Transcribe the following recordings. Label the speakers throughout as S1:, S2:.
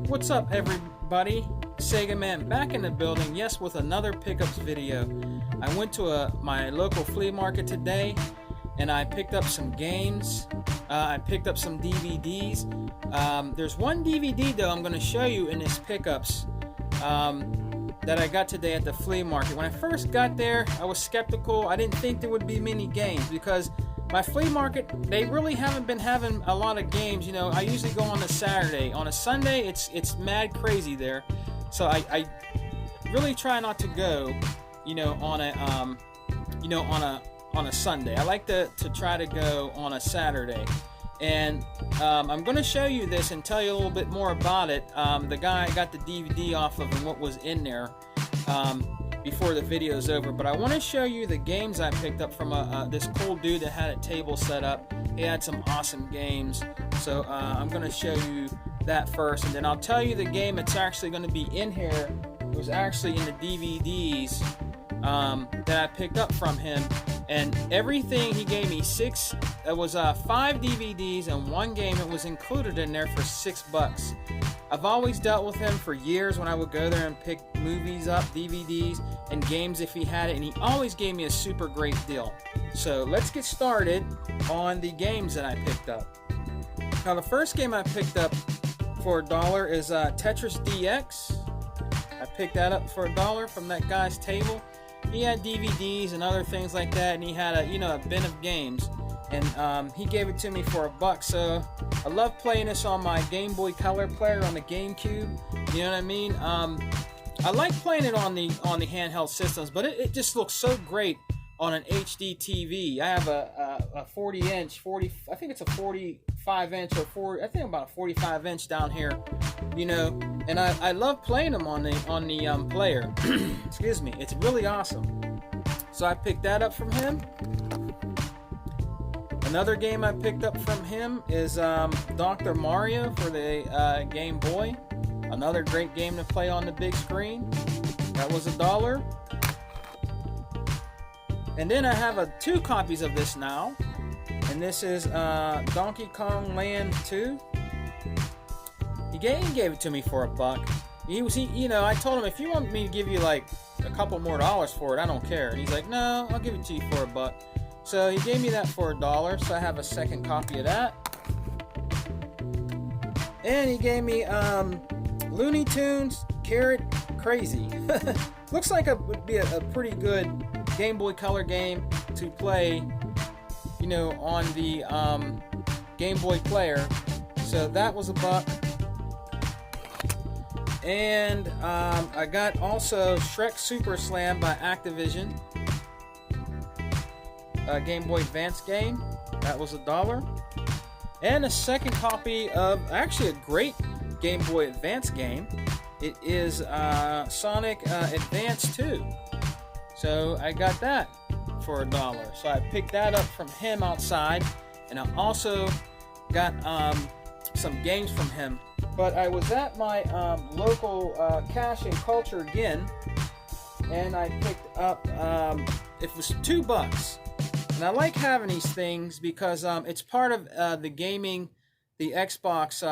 S1: What's up, everybody? Sega Man back in the building, yes, with another pickups video. I went to my local flea market today and I picked up some games. I picked up some DVDs. There's one DVD though I'm going to show you in this pickups that I got today at the flea market. When I first got there, I was skeptical. I didn't think there would be many games because my flea market, they really haven't been having a lot of games. You know, I usually go on a Saturday. On a Sunday, it's mad crazy there. So I really try not to go, you know, on a on a Sunday. I like to try to go on a Saturday. And I'm going to show you this and tell you a little bit more about it. The guy I got the DVD off of and what was in there before the video is over. But I want to show you the games I picked up from this cool dude that had a table set up. He had some awesome games. So I'm going to show you that first. And then I'll tell you the game that's actually going to be in here. It was actually in the DVDs that I picked up from him. And everything he gave me, it was 5 DVDs and 1 game that was included in there for $6. I've always dealt with him for years when I would go there and pick movies up, DVDs, and games if he had it, and he always gave me a super great deal. So let's get started on the games that I picked up. Now the first game I picked up for $1 is Tetris DX. I picked that up for $1 from that guy's table. He had DVDs and other things like that, and he had a bin of games, and he gave it to me for $1. So I love playing this on my Game Boy Color player on the GameCube. You know what I mean? I like playing it on the handheld systems, but it just looks so great on an HD TV. I have a 40-inch, I think it's a 45-inch or I think about a 45-inch down here, you know, and I love playing them on the player. Excuse me, it's really awesome. So I picked that up from him. Another game I picked up from him is Dr. Mario for the Game Boy. Another great game to play on the big screen. That was $1. And then I have 2 copies of this now, and this is Donkey Kong Land 2. He gave it to me for $1. You know, I told him, if you want me to give you like a couple more dollars for it, I don't care. And he's like, no, I'll give it to you for $1. So he gave me that for $1. So I have a second copy of that. And he gave me Looney Tunes Carrot Crazy. Looks like it would be a pretty good Game Boy Color game to play, you know, on the Game Boy player. So that was $1. And I got also Shrek Super Slam by Activision, a Game Boy Advance game. That was $1. And a second copy of actually a great Game Boy Advance game. It is Sonic Advance 2. So I got that for $1. So I picked that up from him outside, and I also got some games from him. But I was at my local Cash and Culture again, and I picked up it was $2. And I like having these things because it's part of the gaming, the Xbox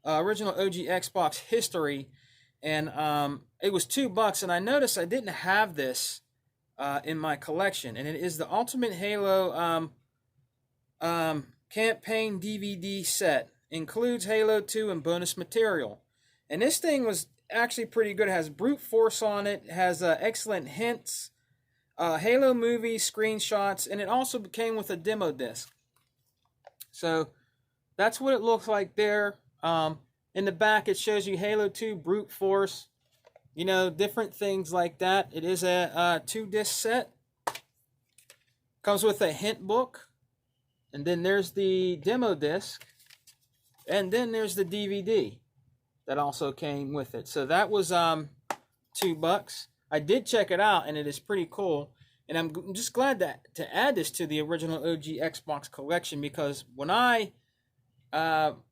S1: original OG Xbox history. And it was $2, and I noticed I didn't have this in my collection, and it is the Ultimate Halo campaign DVD set. Includes Halo 2 and bonus material. And this thing was actually pretty good. It has brute force on it. It has excellent hints, Halo movie screenshots, and it also came with a demo disc. So that's what it looks like there. In the back, it shows you Halo 2, brute force, you know, different things like that. It is a 2-disc set. Comes with a hint book. And then there's the demo disc. And then there's the DVD that also came with it. So that was $2. I did check it out, and it is pretty cool. And I'm just glad to add this to the original OG Xbox collection, because when I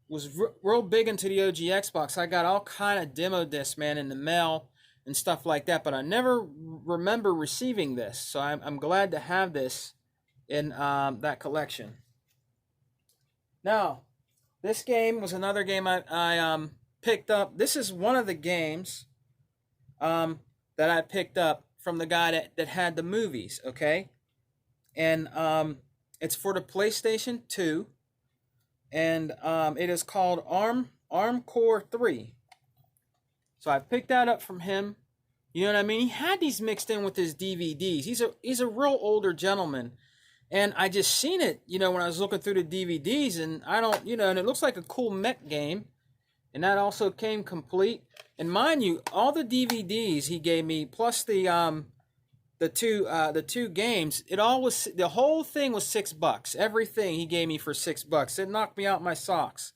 S1: was real big into the OG Xbox, I got all kind of demo discs, man, in the mail and stuff like that. But I never remember receiving this. So I'm glad to have this in that collection. Now, this game was another game I picked up, this is one of the games that I picked up from the guy that had the movies, okay? And it's for the PlayStation 2, and it is called Arm Core 3. So I picked that up from him. You know what I mean? He had these mixed in with his DVDs. He's a real older gentleman. And I just seen it, you know, when I was looking through the DVDs, and I don't, you know, and it looks like a cool mech game. And that also came complete. And mind you, all the DVDs he gave me, plus the two games, the whole thing was $6. Everything he gave me for $6. It knocked me out my socks.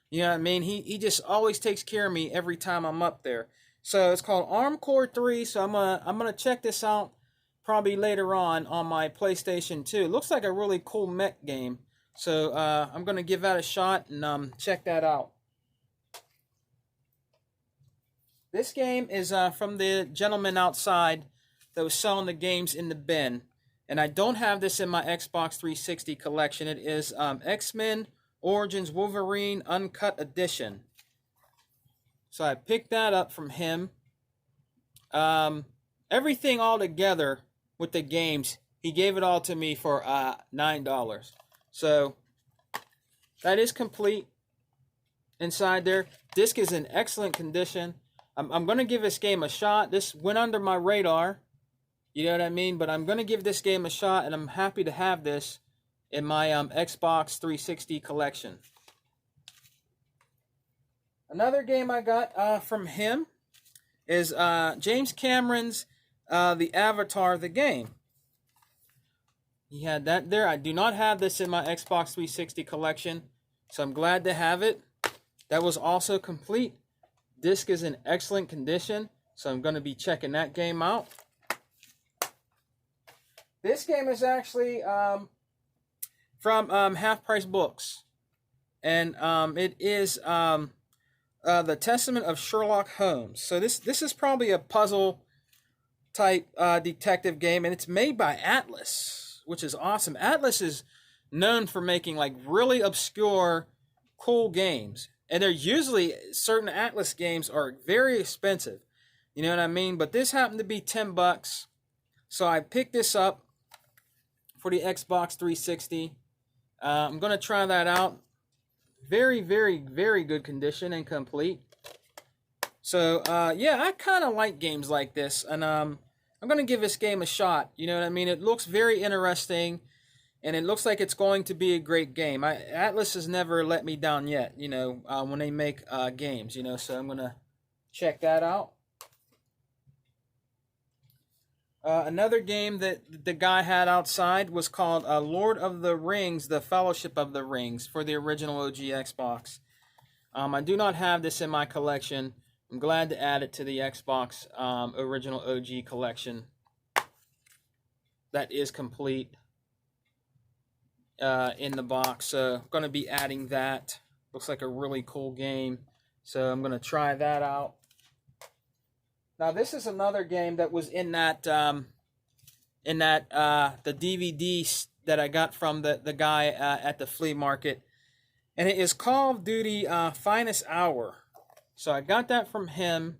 S1: You know what I mean? He just always takes care of me every time I'm up there. So it's called Arm Core 3. So I'm gonna check this out probably later on my PlayStation 2. It looks like a really cool mech game. So I'm gonna give that a shot and check that out. This game is from the gentleman outside that was selling the games in the bin. And I don't have this in my Xbox 360 collection. It is X-Men Origins Wolverine Uncut Edition. So I picked that up from him. Everything all together with the games, he gave it all to me for $9. So that is complete inside there. Disc is in excellent condition. I'm going to give this game a shot. This went under my radar. You know what I mean? But I'm going to give this game a shot, and I'm happy to have this in my Xbox 360 collection. Another game I got from him is James Cameron's The Avatar, the game. He had that there. I do not have this in my Xbox 360 collection, so I'm glad to have it. That was also complete. Disc is in excellent condition, so I'm going to be checking that game out. This game is actually from Half Price Books, and it is The Testament of Sherlock Holmes. So this is probably a puzzle type detective game, and it's made by Atlas, which is awesome. Atlas is known for making like really obscure, cool games. And they're usually, certain Atlas games are very expensive. You know what I mean? But this happened to be $10. So I picked this up for the Xbox 360. I'm going to try that out. Very, very, very good condition and complete. So, yeah, I kind of like games like this. And I'm going to give this game a shot. You know what I mean? It looks very interesting. And it looks like it's going to be a great game. Atlas has never let me down yet, you know, when they make games, you know. So I'm going to check that out. Another game that the guy had outside was called Lord of the Rings, The Fellowship of the Rings for the original OG Xbox. I do not have this in my collection. I'm glad to add it to the Xbox original OG collection. That is complete. In the box, so I'm going to be adding that. Looks like a really cool game, so I'm going to try that out. Now this is another game that was in that the DVD that I got from the guy at the flea market, and it is Call of Duty Finest Hour. So I got that from him,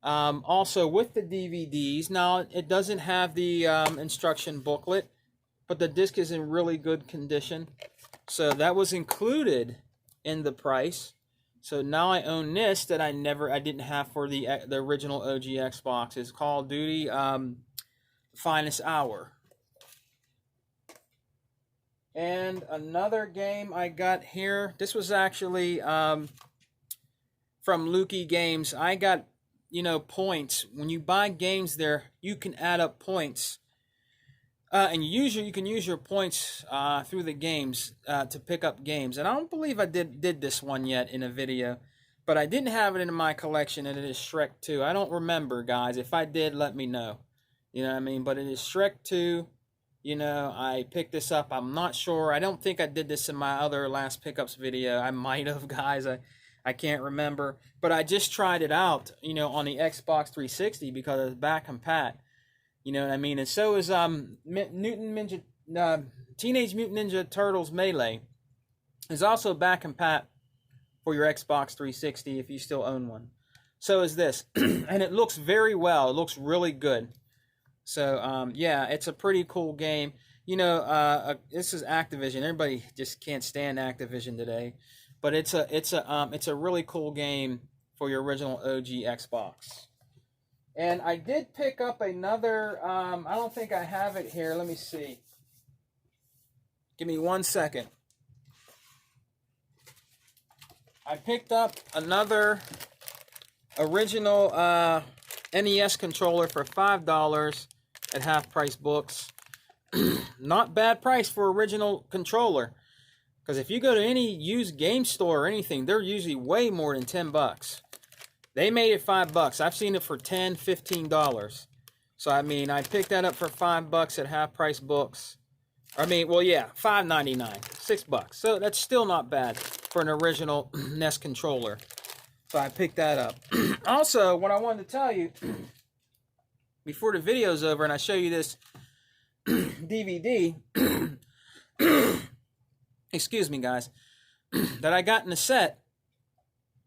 S1: also with the DVDs. Now it doesn't have the instruction booklet, but the disc is in really good condition. So that was included in the price. So now I own this that I didn't have for the original OG Xbox. It's Call of Duty Finest Hour. And another game I got here. This was actually from Lukey Games. I got, you know, points. When you buy games there, you can add up points. And you can use your points through the games to pick up games. And I don't believe I did this one yet in a video. But I didn't have it in my collection, and it is Shrek 2. I don't remember, guys. If I did, let me know. You know what I mean? But it is Shrek 2. You know, I picked this up. I'm not sure. I don't think I did this in my other last pickups video. I might have, guys. I can't remember. But I just tried it out, you know, on the Xbox 360 because it's back and pat. You know what I mean? And so is Teenage Mutant Ninja Turtles Melee. Is also back and pat for your Xbox 360 if you still own one. So is this. And it looks very well. It looks really good. So, yeah, it's a pretty cool game. You know, this is Activision. Everybody just can't stand Activision today. But it's a really cool game for your original OG Xbox. And I did pick up another, I don't think I have it here. Let me see. Give me 1 second. I picked up another original NES controller for $5 at Half Price Books. Not bad price for original controller. Because if you go to any used game store or anything, they're usually way more than $10. They made it $5. I've seen it for $10, $15. So I mean, I picked that up for $5 at Half Price Books. I mean, well, yeah, $5.99, $6. So that's still not bad for an original NES controller. So I picked that up. Also, what I wanted to tell you before the video's over, and I show you this DVD. Excuse me, guys. That I got in the set.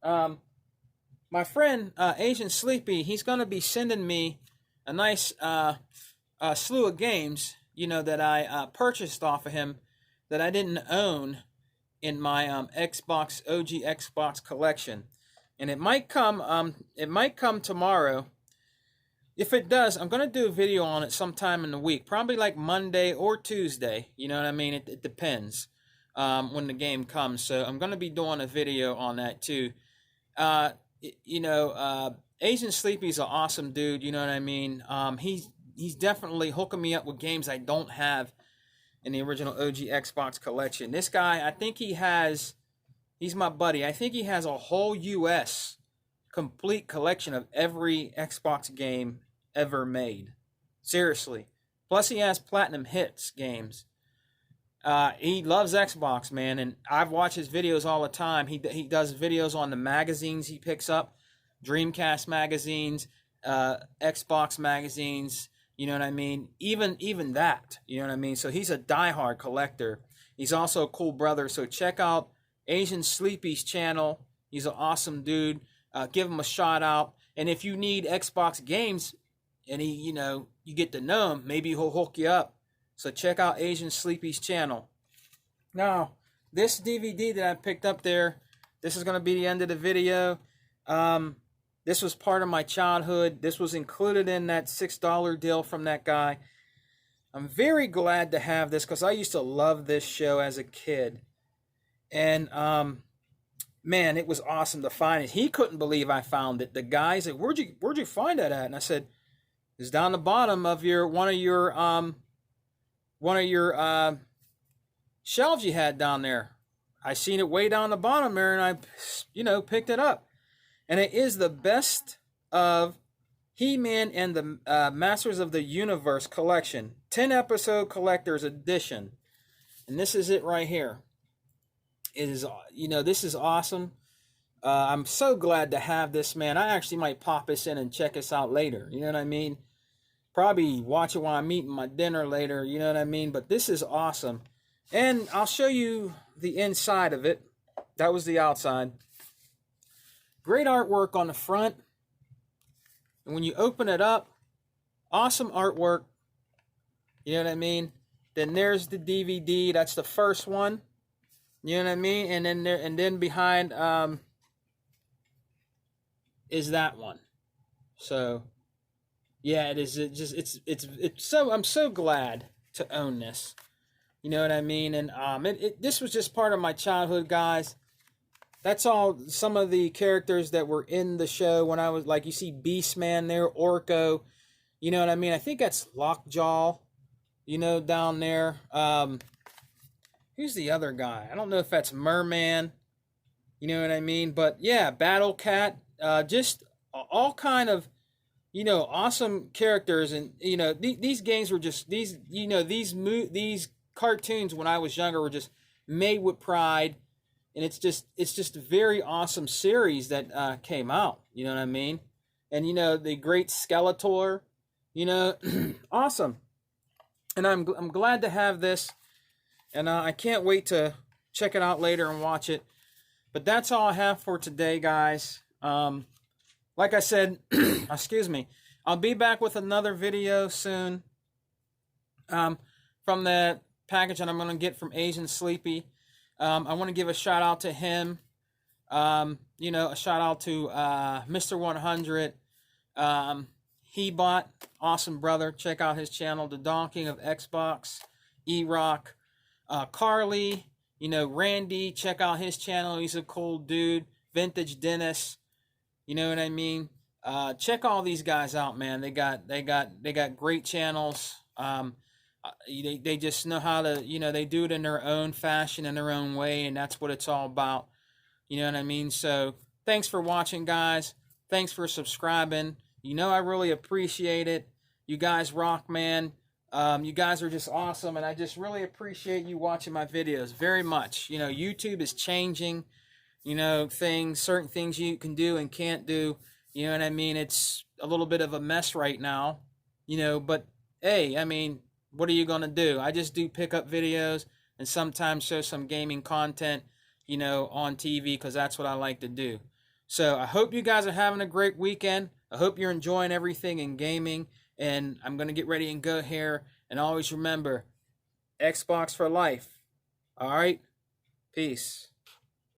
S1: My friend Asian Sleepy, he's going to be sending me a nice slew of games, you know, that I purchased off of him that I didn't own in my OG Xbox collection. And it might come tomorrow. If it does, I'm going to do a video on it sometime in the week, probably like Monday or Tuesday. You know what I mean? It depends when the game comes. So I'm going to be doing a video on that too. You know, Asian Sleepy's an awesome dude. You know what I mean? He's definitely hooking me up with games I don't have in the original OG Xbox collection. This guy, I think he's my buddy. I think he has a whole U.S. complete collection of every Xbox game ever made. Seriously. Plus he has Platinum Hits games. He loves Xbox, man, and I've watched his videos all the time. He does videos on the magazines he picks up, Dreamcast magazines, Xbox magazines, you know what I mean? Even that, you know what I mean? So he's a diehard collector. He's also a cool brother, so check out Asian Sleepy's channel. He's an awesome dude. Give him a shout out. And if you need Xbox games and you get to know him, maybe he'll hook you up. So check out Asian Sleepy's channel. Now, this DVD that I picked up there, this is going to be the end of the video. This was part of my childhood. This was included in that $6 deal from that guy. I'm very glad to have this because I used to love this show as a kid. And, man, it was awesome to find it. He couldn't believe I found it. The guy said, where'd you find that at? And I said, it's down the bottom of one of your shelves you had down there. I seen it way down the bottom there, and I, picked it up. And it is the best of He-Man and the Masters of the Universe collection. 10-episode collector's edition. And this is it right here. It is, this is awesome. I'm so glad to have this, man. I actually might pop this in and check this out later. You know what I mean? Probably watch it while I'm eating my dinner later. You know what I mean? But this is awesome. And I'll show you the inside of it. That was the outside. Great artwork on the front. And when you open it up, awesome artwork. You know what I mean? Then there's the DVD. That's the first one. You know what I mean? And then behind is that one. So yeah, it is. It's so. I'm so glad to own this. You know what I mean? And this was just part of my childhood, guys. That's all. Some of the characters that were in the show when I was like, you see Beastman there, Orko. You know what I mean? I think that's Lockjaw. Down there. Who's the other guy? I don't know if that's Merman. You know what I mean? But yeah, Battle Cat. Just all kind of, awesome characters. And these games were just these cartoons when I was younger were just made with pride. And it's just a very awesome series that came out. You know what I mean? And the great Skeletor. Awesome. And I'm glad to have this. And I can't wait to check it out later and watch it. But that's all I have for today, guys. Like I said, excuse me, I'll be back with another video soon. From the package that I'm going to get from Asian Sleepy. I want to give a shout out to him. You know, a shout out to Mr. 100. He bought, awesome brother. Check out his channel, The Donking of Xbox, E-Rock, Carly, you know, Randy. Check out his channel. He's a cool dude. Vintage Dennis. You know what I mean? Check all these guys out, man. They got great channels. They just know how to, you know, they do it in their own fashion, in their own way, and that's what it's all about. You know what I mean? So thanks for watching, guys. Thanks for subscribing. You know I really appreciate it. You guys rock, man. You guys are just awesome, and I just really appreciate you watching my videos very much. You know, YouTube is changing, you know, certain things you can do and can't do. You know what I mean? It's a little bit of a mess right now, you know, but hey, I mean, what are you going to do? I just do pickup videos and sometimes show some gaming content, you know, on TV, because that's what I like to do. So I hope you guys are having a great weekend. I hope you're enjoying everything in gaming. And I'm going to get ready and go here. And always remember, Xbox for life. All right? Peace.